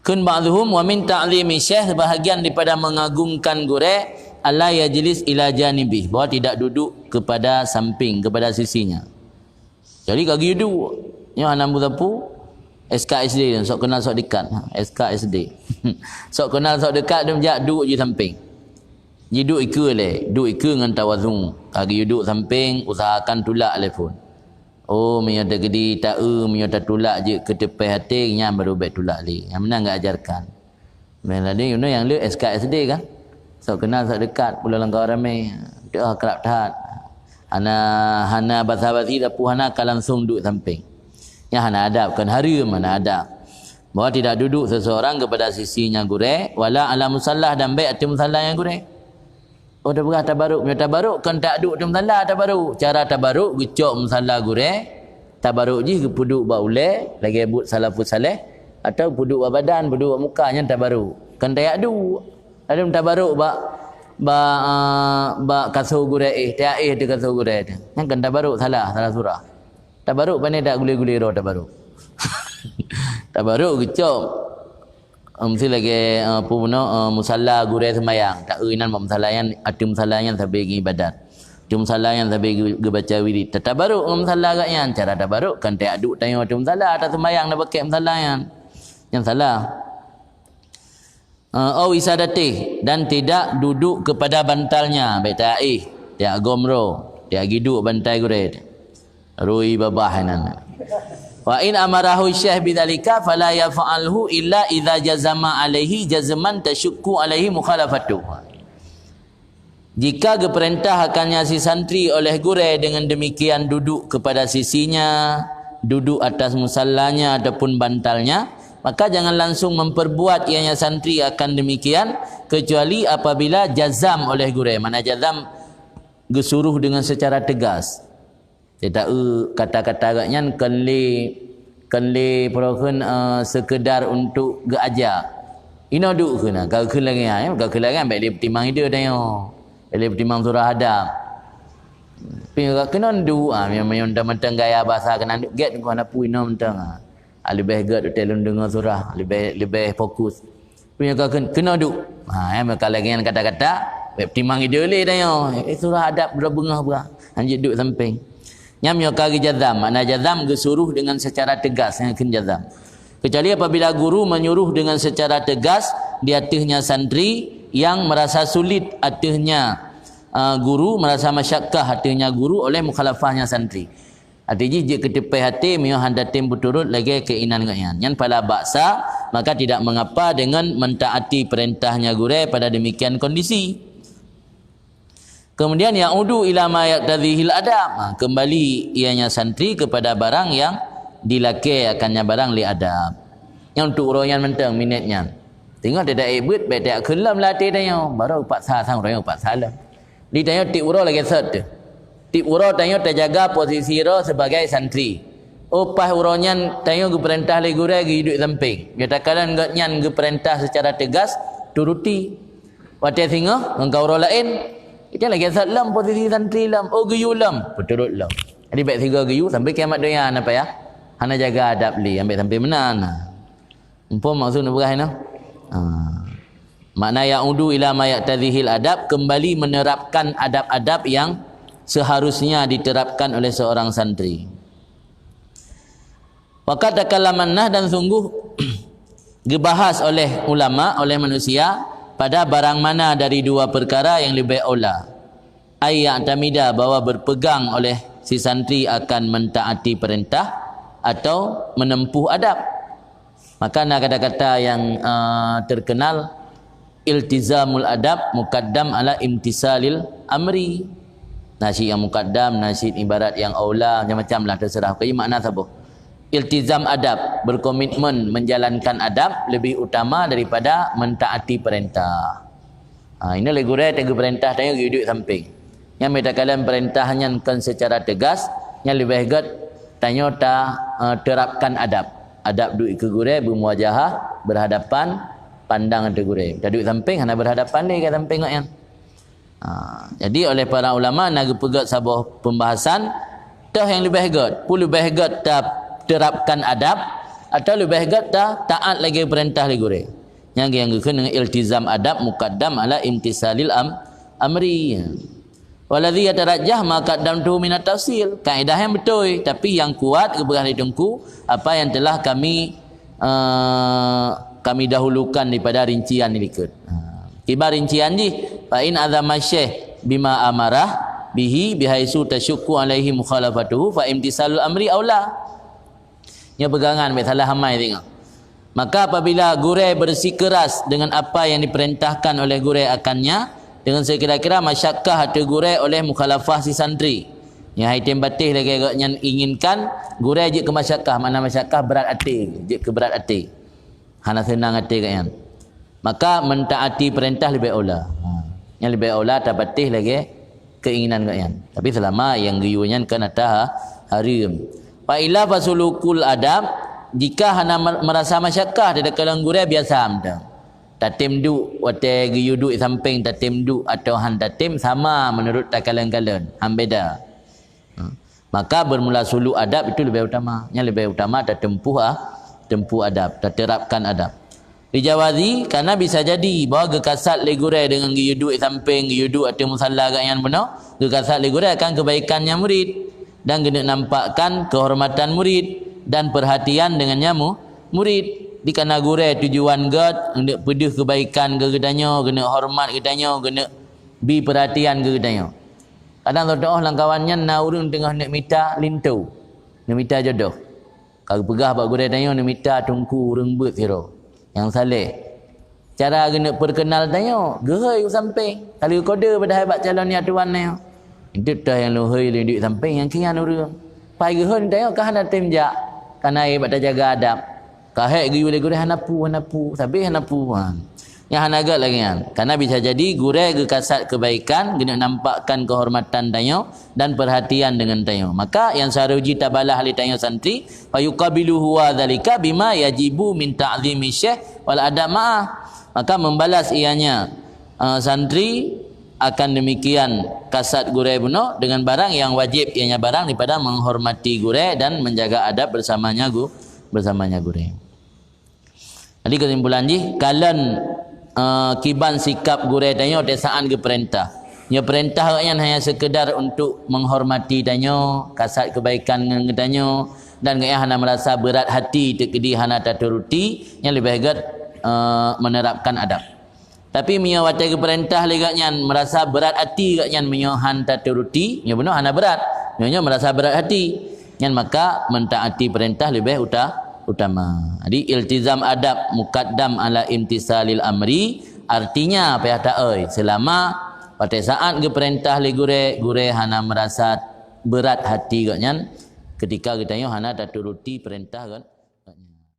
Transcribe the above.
kun ba'dhum wa min ta'zimi syekh, bahagian daripada mengagungkan gure, alla yajlis ila janibih, bahawa tidak duduk kepada samping, kepada sisinya. Jadi kaki duduk nya hanam tapu SKSD sok kenal sok dekat SKSD sok kenal sok dekat dia menjak duduk je samping. Ji duduk ikut le, duduk ikut dengan tawazun. Kaki duduk samping, usahakan tolak telefon. Oh, minyak tak gedi tak minyak tak tolak je ke tepi hati nya baru baik tolak li. Yang mana enggak ajarkan. Men tadi yang lu SKSD kan. Sok kenal sok dekat pula langkau ramai. Dia kerap tahat. Hana basa-basi dapu hana ka langsung duduk samping. Yang hana adab kan hari mana adab. Bahawa tidak duduk seseorang kepada sisinya gure, wala ala musallah, dan baik atas musallah yang gure. Oh dah berah tabaruk, punya tabaruk kan tak duduk di musallah tabaruk. Cara tabaruk gecok musallah gure, tabaruk je ke puduk ba ule, lagi but salafus saleh, atau puduk ba badan, puduk ba muka nya tabaruk. Kan tak duduk. Ada tabaruk ba kasau gure tak de kasau gure tu. Yang kan tabaruk salah surah. Tabaruk pandai tak gule-gule roh tabaruk. Tabaruk gecok mesti lagi musalla gure semayang tak inan musalla yang ati musalla yang sampai ibadat, ati musalla yang sampai baca wirid. Tabaruk musalla agaknya cara tabaruk kan tak aduk tanya ati musalla atas semayang nak pakai musalla yang salah. Wisadati, dan tidak duduk kepada bantalnya, baik taih tak gomro tak giduk bantai gure rui babah nan. Wa in amarahu syekh bidzalika fala yaf'alhu illa idza jazama alaihi jazman tashukku alaihi mukhalafatu. Jika diperintah akannya si santri oleh gure dengan demikian duduk kepada sisinya, duduk atas musallanya ataupun bantalnya, maka jangan langsung memperbuat ianya santri akan demikian kecuali apabila jazam oleh gure. Mana jazam gesuruh dengan secara tegas. Tidak kata-kata agaknya kenli perokun sekedar untuk geajar. Ina duk kena kau lagi kau lagi baik dia pertimbang dia dah yo. Dia pertimbang surah hadap. Pi kena duk memang mentang gaya bahasa kena get kau nak pui no mentang. Lebih get telon dengar surah, lebih fokus. Punya kau kena duk. Kau lagi kata-kata baik pertimbang dia le dah yo. Surah hadap berbengah-bengah. Anjir duk samping. Nyam kaki jazam, makna jazam gesuruh dengan secara tegas yang akan jazam. Kecuali apabila guru menyuruh dengan secara tegas di atasnya santri yang merasa sulit atasnya guru, merasa masyakkah atasnya guru oleh mukhalafahnya santri. Artinya jika ketepi hati miyo handatim berturut lagi keinan ngaknya. Yang pada baksa maka tidak mengapa dengan mentaati perintahnya guru pada demikian kondisi. Kemudian ya'udu ila ma yaqtadhihil adab, kembali ianya santri kepada barang yang dilakir akannya barang li adab. Yang untuk royan mentang minitnya. Tengok dia dak ibut baik tak kelam latih tanya baru upat sang royan upat salam. Di tanya tip uro lagi set. Tip uro tanya terjaga posisi ro sebagai santri. Upah uronya tanya ke perintah li guru gi duduk samping. Dia takalan ngan ke perintah secara tegas turuti. Watai singa engkau uro lain kita lagi salam posisi santri lam, geyu lam, berturut lam. Jadi baik tiga geyu sampai kiamat dunia apa ya? Hana jaga adab li, ambil sampai menan. Umpam maksud nak berah nah. Makna ya'udu ila ma yaqtadhihil adab, kembali menerapkan adab-adab yang seharusnya diterapkan oleh seorang santri. Waqad takallamanna, dan sungguh dibahas oleh ulama, oleh manusia pada barang mana dari dua perkara yang lebih aula. Ayat tamida, bahwa berpegang oleh si santri akan mentaati perintah atau menempuh adab. Maka nak kata-kata yang terkenal, iltizamul adab muqaddam ala imtisalil amri. Nasyid yang muqaddam, nasyid ibarat yang aula, macam-macam lah terserah. Jadi makna apa? Iltizam adab, berkomitmen menjalankan adab lebih utama daripada mentaati perintah. Ini lagi gurau tengok perintah tengok duduk samping. Yang mereka kalian perintahnya kan secara tegas, yang lebih baik tanya terapkan adab. Adab duduk ke gurau bermuajahah, berhadapan, pandang ke gurau. Tak duduk samping, hanya berhadapan dia ke samping kan. Jadi oleh para ulama nak pegat sebuah pembahasan, tah yang lebih baik, pun lebih baik terapkan adab atau lebih gat taat lagi perintah li gure. Yang dengan iltizam adab muqaddam ala imtisalil amri. Waladhi yatarajjah ma qaddamtu min at-tafsil. Kaedah yang betul, tapi yang kuat keberanian dengku apa yang telah kami dahulukan daripada rincian ini berikut. Kibar rincian ni fa in azama syekh bima amarah bihi bihaisu tasyukku alaihi mukhalafatuhu fa imtisalul amri aula. Nya pegangan salah hamai tengok. Maka apabila gure bersikeras dengan apa yang diperintahkan oleh gure akannya, dengan sekira-kira masyakkah atau gure oleh mukhalafah si santri. Yang haitim batih lagi yang inginkan gure je ke masyakkah, mana masyakkah berat hati, je ke berat hati. Hana senang hati kan. Maka mentaati perintah lebih aula. Yang lebih aula tak batih lagi keinginan kan. Tapi selama yang guyunya kan atas harim. Fa ila fasulukul adab, jika hana merasa masyakkah di dalam gure biasa amda. Tatim du wate guyudu samping tatim du atau han tatim sama menurut takalan-kalan. Han beda. Maka bermula sulu adab itu lebih utama. Yang lebih utama tak tempuh adab, tak terapkan adab. Dijawazi karena bisa jadi bahawa gekasat legure dengan guyudu samping guyudu atau musalla agak yang benar, gekasat legure akan kebaikannya murid dan kena nampakkan kehormatan murid dan perhatian dengannya murid. Di kana gure tujuan god hendak pedih kebaikan ke gedanya, kena hormat gedanya, kena bi perhatian ke gedanya. Kadang doa langkawannya na urang tengah nak minta lintu. Nak minta jodoh. Kalau pegah bak gure tanya nak minta tungku rembut siro. Yang saleh. Cara kena perkenal tanya, gerai ke samping. Kalau kode pada hebat calon ni tuan ni. Itu dah yang lohai di samping yang kian urang. Pai gehan tanya kah nak temjak. Kana ai bak jaga adab. Kahek guru le gure hanapu sabi hanapu. Yang hanagat lagi kan. Karena bisa jadi gure gekasat kebaikan, kena nampakkan kehormatan tayo dan perhatian dengan tayo. Maka yang saruji tabalah ahli tayo santri, fayuqabiluhu wa dzalika bima yajibu min ta'zimi syekh wal adab ma'ah. Maka membalas ianya santri akan demikian kasat gure benar dengan barang yang wajib ianya barang daripada menghormati gure dan menjaga adab bersamanya gure. Jadi kesimpulan ni kalan kiban sikap gure tanyo desaan ke perintah. Nya perintah yang hanya sekedar untuk menghormati tanyo, kasat kebaikan dengan tanyo dan gaya hana merasa berat hati tekedi hana taturuti yang lebih baik menerapkan adab. Tapi menyawati ke perintah legaknya merasa berat hati gaknya menyohan taturuti, nya benar hana berat. Nya merasa berat hati. Yang maka mentaati perintah lebih utama. Jadi iltizam adab muqaddam ala imtisalil amri, artinya apa ya tak selama pada saat ke perintah le gure hana merasa berat hati gaknya ketika kita hana tak turuti perintah kan.